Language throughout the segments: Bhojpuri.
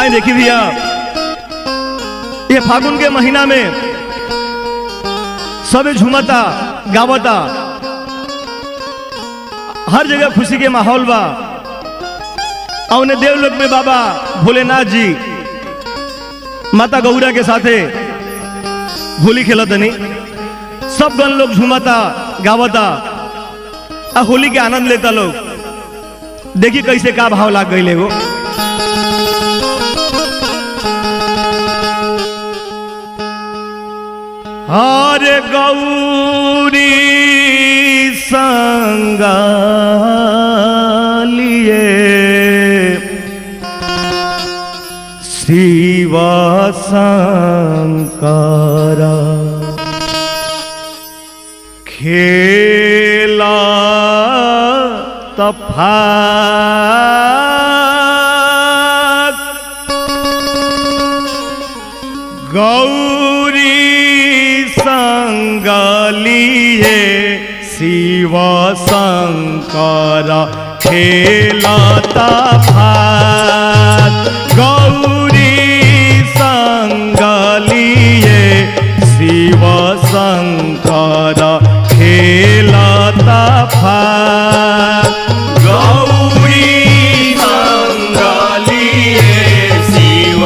देखी भैया, ये फागुन के महीना में सब झूमता गावता, हर जगह खुशी के माहौल बा। और देवलोक में बाबा भोलेनाथ जी माता गौरा के साथे होली खेलतनी, सब गण लोग झूमता गावता और होली के आनंद लेता लोग। देखी कैसे का भाव लाग गई वो। हरे गौरी संग लिए शिव शंकर खेला तफा गौरी संग लिए शिव शंकर खेलता भात। गौरी संग लिए शिव शंकर खेलता भात। गौरी संग लिए शिव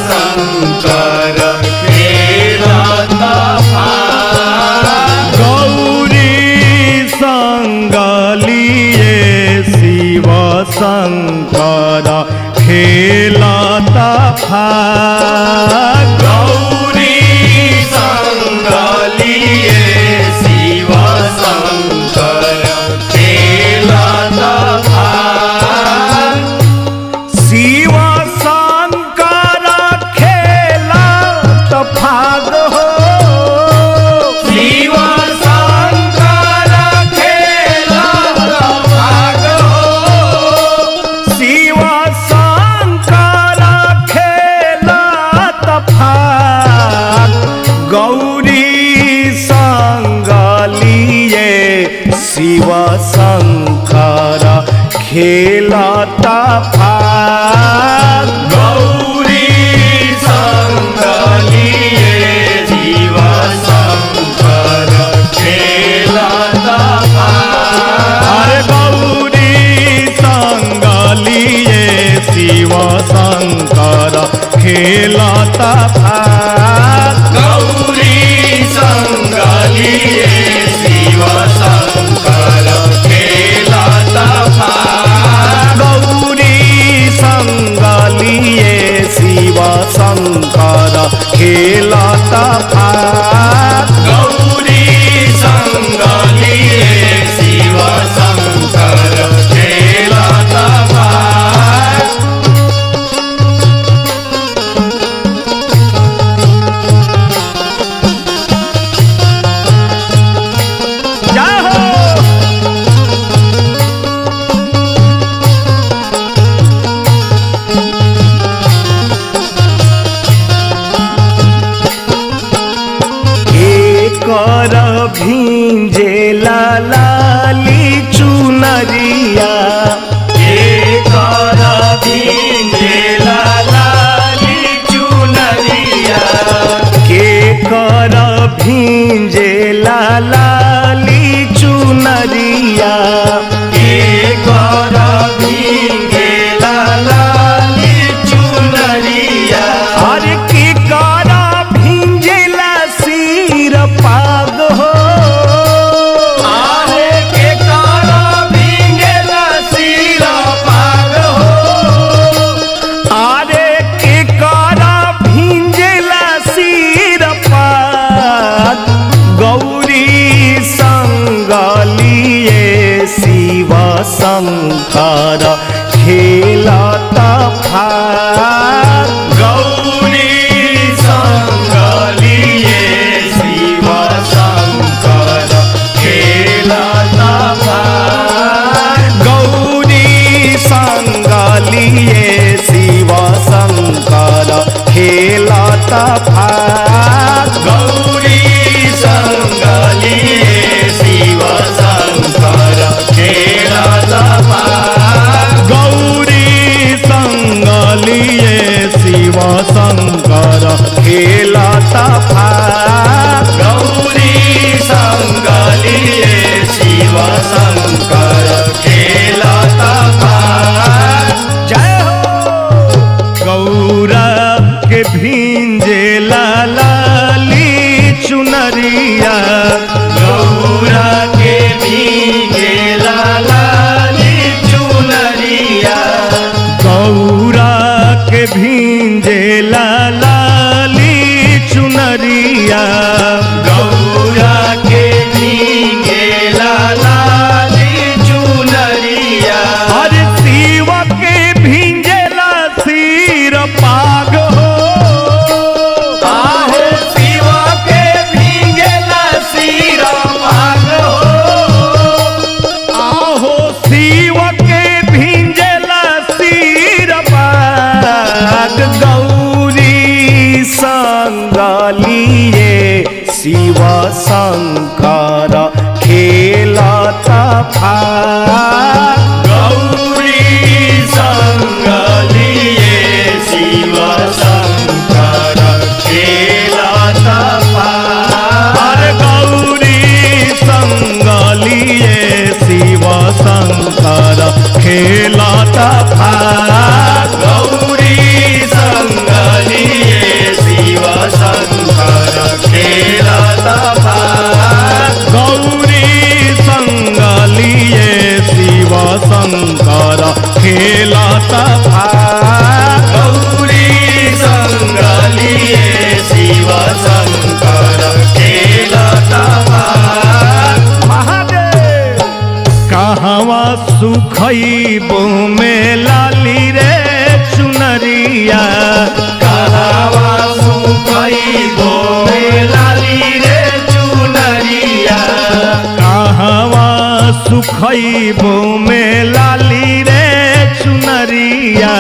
शंकर खेलता भात। गौरी संग लिए शिव शंकर खेलता भात। गौरी संग लिए शिव शंकर खेलता भात। शिव शंकर खेलत भाग हो। शिव शंकर खेलत भाग हो। शिव शंकर खेलत भाग। गौरी संग लिए शिव शंकर खेलता भाग। गौरी संग लिए शिव शंकर खेलता भाग। अरे गौरी संग लिए शिव शंकर खेलता भाग। गौरी संग लिए शिव शंकर खेलता भाग। गौरी संग लिए शिव शंकर खेलता भाग। गौरी संग लिए शिव शंकर खेलता भाग। जय हो। कर भींजे लाली चुनरिया। कर भींजे लाली चुनरिया। के कर भींजे लाली चुनरिया। के कर भींजे लाली चुनरिया। अरे के कर भींजेला सिर पाग हो। अरे के कर भींजेला सिर पाग हो। अरे के कर भींजेला सिर पाग। गौरी संग लिए शिव शंकर खेलता भाग। गौरी संग लिए शिव शंकर खेलता भाग। गौरी संग लिए शिव शंकर खेलता भाग। गौरी संग लिए शिव शंकर खेलता भाग। गौरी संग लिए फार। गौरी संग लिए शिव शंकर खेलत फार। अरे गौरी संग लिए शिव शंकर खेलत फार। गौरी संग लिए शिव शंकर खेलत फार। गौरी संग लिए शिव शंकर खेलत फार। गौरी संग लिए शिव शंकर खेलत फार। महादेव कहवा सुखैबो में लाली रे चुनरिया। कहवा सुखैबो में लाली रे चुनरिया। कहवा सुखैबो में लाली रे चुनरिया।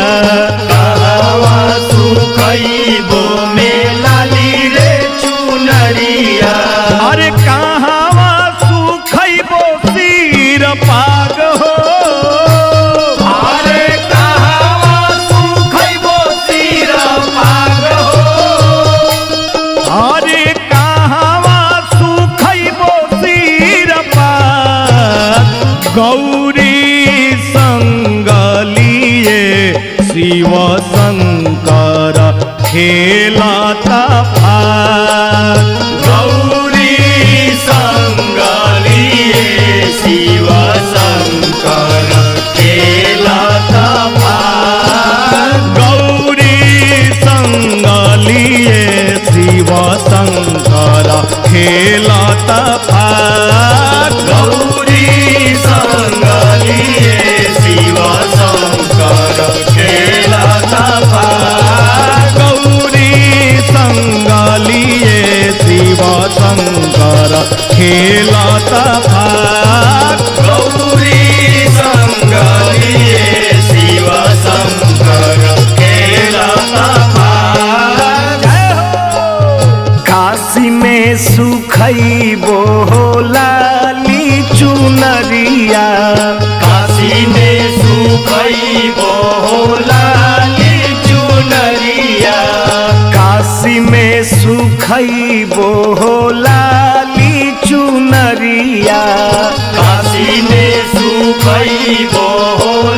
कहवा सुखैबो में लाली रे चुनरिया। अरे कहवा सुखैबो सिर पाग हो। अरे कहवा सुखैबो सिर पाग हो। अरे कहवा सुखैबो सिर पाग। गौरी संग लिए शिव शंकर खेलत फार। गौरी संग लिए शिव शंकर खेलत फार। गौरी संग लिए शिव शंकर खेलत फार। गौरी संग लिए शिव शंकर खेलत फार। गौरी संग लिए शिव शंकर खेलत फार। गौरी संग लिए शिव शंकर खेलत फार। काशी में सुखैबो लाली चुनरिया। काशी में सुखैबो लाली चुनरिया। काशी में सुखैबो लाली चुनरिया। काशी में सुखैबो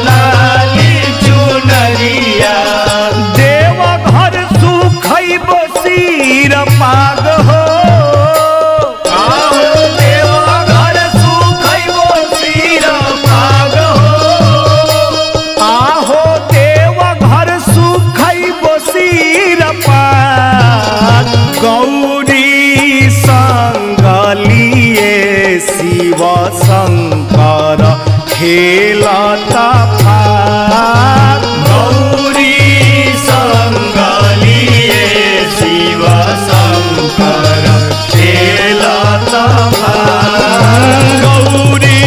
लाली चुनरिया। देवघर सुखैबो सिर पाग हो। आओ देवघर सुखैबो सिर पाग हो। आहो देवघर सुखैबो सिर पाग। गौरी संग लिए शिव शंकर खेलत फार। गौरी संग लिए शिव शंकर खेलत फार। गौरी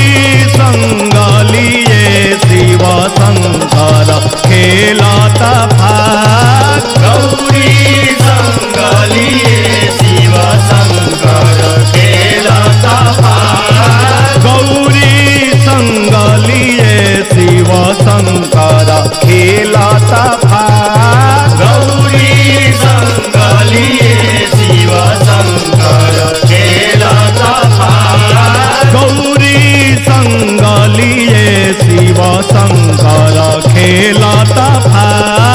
संग लिए शिव शंकर खेलत फार। गौरी संग लिए शिव शंकर खेलत फार। गौरी संग लिए शिव शंकर खेलत फार। गौरी संग लिए शिव शंकर खेलत फार। गौरी संग लिए शिव शंकर खेलत फार।